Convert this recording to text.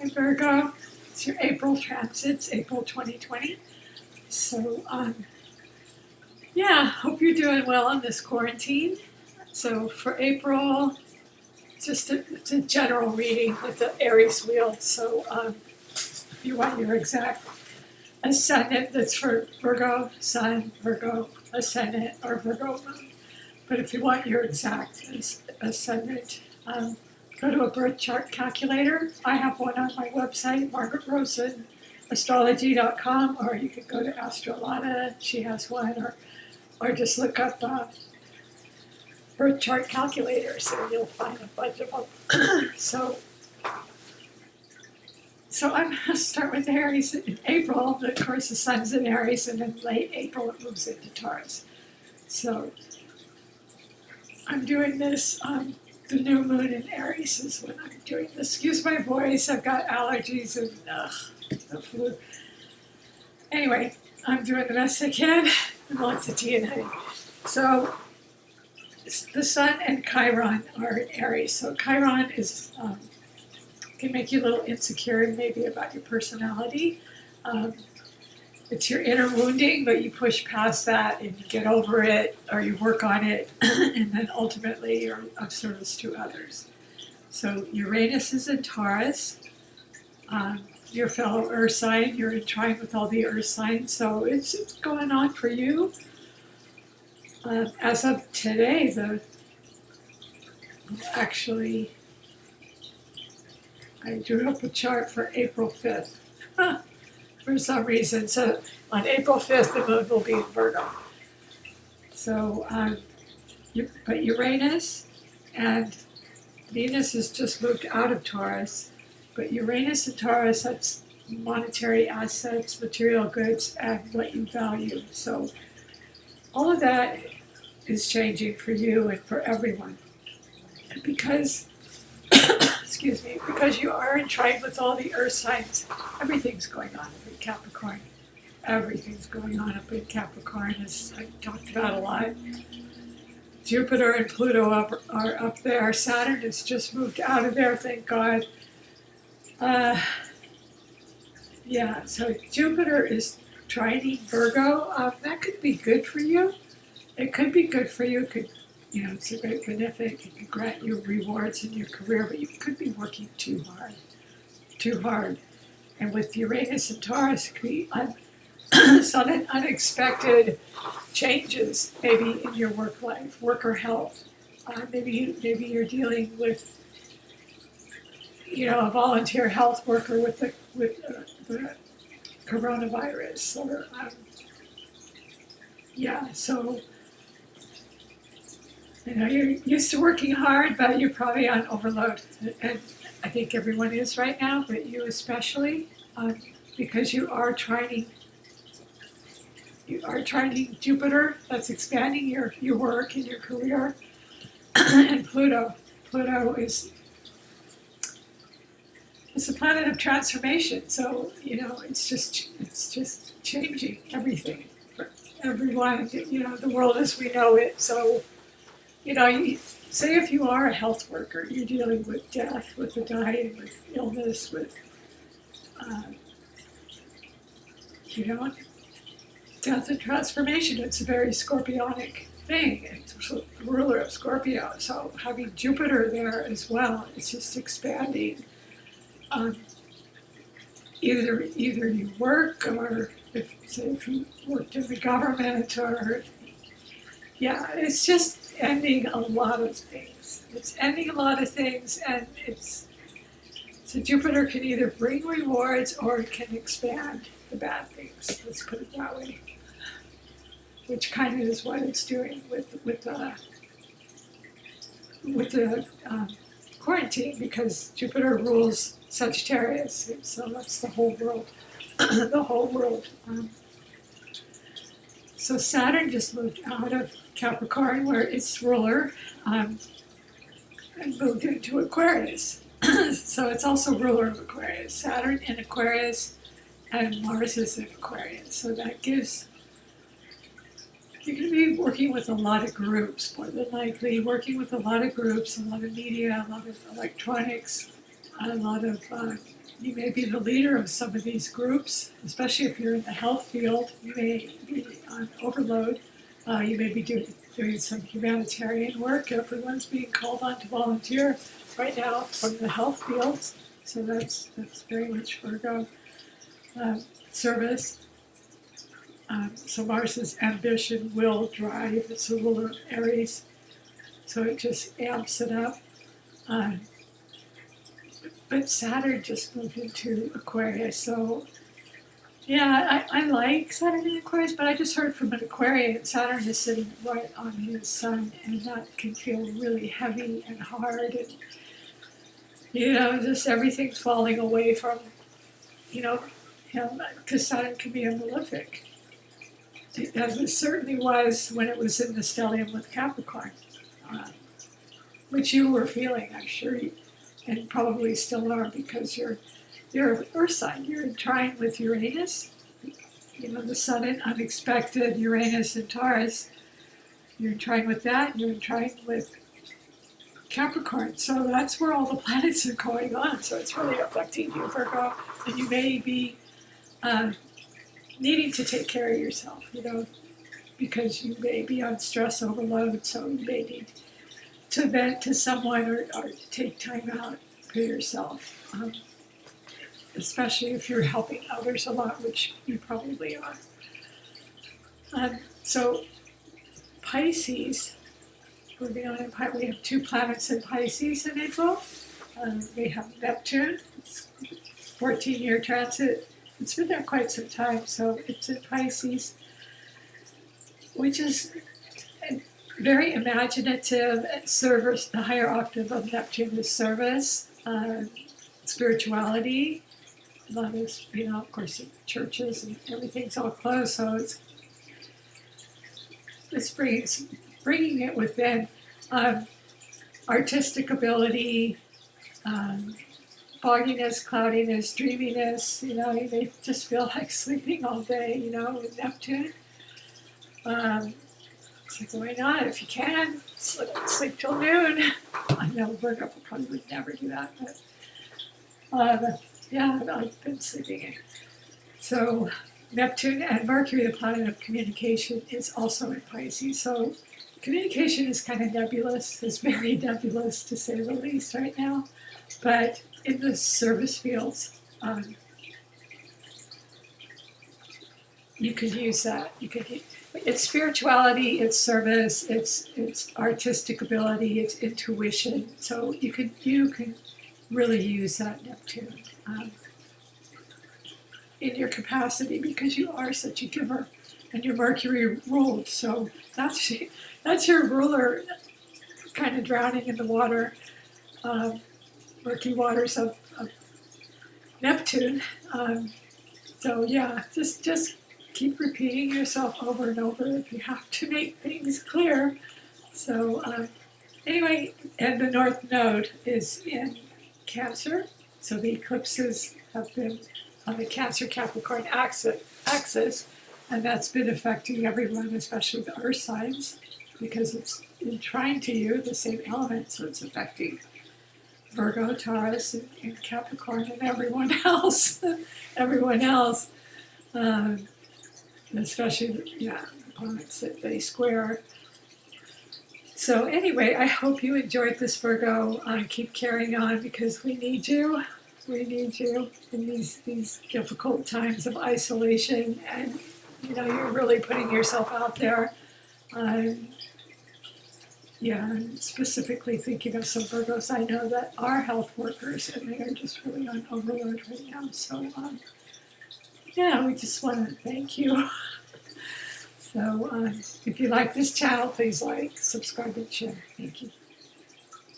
Hi Virgo, it's your April transits, April 2020. So, hope you're doing well in this quarantine. So for April, it's a general reading with the Aries wheel. So if you want your exact ascendant, that's for Virgo Sun, Virgo Ascendant, or Virgo Moon. But if you want your exact ascendant, go to a birth chart calculator. I have one on my website, Astrology.com, or you can go to Astrology. She has one, or just look up birth chart calculators, and you'll find a bunch of them. So I'm going to start with Aries in April. Of course, the sun's in Aries, and then late April it moves into Taurus. So I'm doing this on the new moon in Aries is when I'm doing this. Excuse my voice, I've got allergies and the flu. Anyway, I'm doing the best I can and lots of tea and honey. So the sun and Chiron are in Aries. So Chiron is can make you a little insecure maybe about your personality. It's your inner wounding, but you push past that and you get over it, or you work on it, and then ultimately you're of service to others. So Uranus is in Taurus, your fellow Earth sign. You're in trine with all the Earth signs, so it's going on for you. As of today, I drew up a chart for April 5th. For some reason. So on April 5th, the moon will be in Virgo. So, but Uranus and Venus has just moved out of Taurus. But Uranus and Taurus, that's monetary assets, material goods, and what you value. So all of that is changing for you and for everyone. And because because you are in trine with all the earth signs, everything's going on up in Capricorn. Everything's going on up in Capricorn, as I talked about a lot. Jupiter and Pluto are up there. Saturn has just moved out of there, thank God. So Jupiter is trining Virgo. That could be good for you. It could be good for you. It's a great benefit. It can grant you rewards in your career, but you could be working too hard. And with Uranus and Taurus, it could be sudden, unexpected changes, maybe in your work life, work or health. Maybe you're dealing with, a volunteer health worker with the coronavirus, or so. You're used to working hard, but you're probably on overload. And I think everyone is right now, but you especially, because you are trining Jupiter, that's expanding your work and your career, and Pluto. Pluto is a planet of transformation. So, it's just changing everything for everyone, the world as we know it. So, say if you are a health worker, you're dealing with death, with the dying, with illness, with, death and transformation. It's a very scorpionic thing. It's the ruler of Scorpio. So having Jupiter there as well, it's just expanding. Either you work, or if you worked in the government, or it's just ending a lot of things. And so Jupiter can either bring rewards or it can expand the bad things. Let's put it that way. Which kind of is what it's doing with the quarantine, because Jupiter rules Sagittarius, so that's the whole world. The whole world. So Saturn just moved out of Capricorn, where it's ruler, and moved into Aquarius. So it's also ruler of Aquarius. Saturn in Aquarius, and Mars is in Aquarius. So that gives, you're going to be working with a lot of groups, more than likely, a lot of media, a lot of electronics, a lot of You may be the leader of some of these groups, especially if you're in the health field. You may be on overload. You may be doing some humanitarian work. Everyone's being called on to volunteer right now from the health fields. So that's very much Virgo service. So Mars's ambition, will, drive. It's a ruler of Aries. So it just amps it up. But Saturn just moved into Aquarius, so yeah, I like Saturn in Aquarius, but I just heard from an Aquarian, Saturn is sitting right on his sun, and that can feel really heavy and hard, and just everything's falling away from, him, because Saturn can be a malefic, as it certainly was when it was in the stellium with Capricorn, which you were feeling, I'm sure and probably still are, because you're Earth sign. You're in trine with Uranus. The sudden, unexpected Uranus and Taurus. You're in trine with that. You're in trine with Capricorn. So that's where all the planets are going on. So it's really affecting you, Virgo. And you may be needing to take care of yourself, because you may be on stress overload. So you may need to vent to someone or take time out for yourself, especially if you're helping others a lot, which you probably are. So Pisces, we have 2 planets in Pisces in April. We have Neptune, it's 14-year transit. It's been there quite some time, so it's in Pisces, which is very imaginative. Service, the higher octave of Neptune is service, spirituality. A lot of, of course, churches and everything's all closed, so it's bringing it within. Artistic ability, fogginess, cloudiness, dreaminess. You may just feel like sleeping all day. With Neptune. It's like, why not? If you can, sleep till noon. I know Virgo probably would never do that, but yeah, I've been sleeping. So Neptune and Mercury, the planet of communication, is also in Pisces. So communication is kind of nebulous. It's very nebulous, to say the least, right now. But in the service fields, you could use that. It's spirituality, it's service, it's artistic ability, it's intuition. So you can really use that Neptune in your capacity, because you are such a giver, and your Mercury ruled. So that's your ruler, kind of drowning in the water, murky waters of Neptune. So yeah, just keep repeating yourself over and over if you have to make things clear. So anyway, and the North Node is in Cancer. So the eclipses have been on the Cancer-Capricorn axis, and that's been affecting everyone, especially the Earth signs, because it's in trine to you, the same element, so it's affecting Virgo, Taurus, and Capricorn, and everyone else. Especially, the planets that they square. So anyway, I hope you enjoyed this, Virgo. Keep carrying on, because we need you. We need you in these difficult times of isolation, and you're really putting yourself out there. I'm specifically thinking of some Virgos I know that are health workers, and they are just really on overload right now. So we just want to thank you. So if you like this channel, please like, subscribe, and share. Thank you.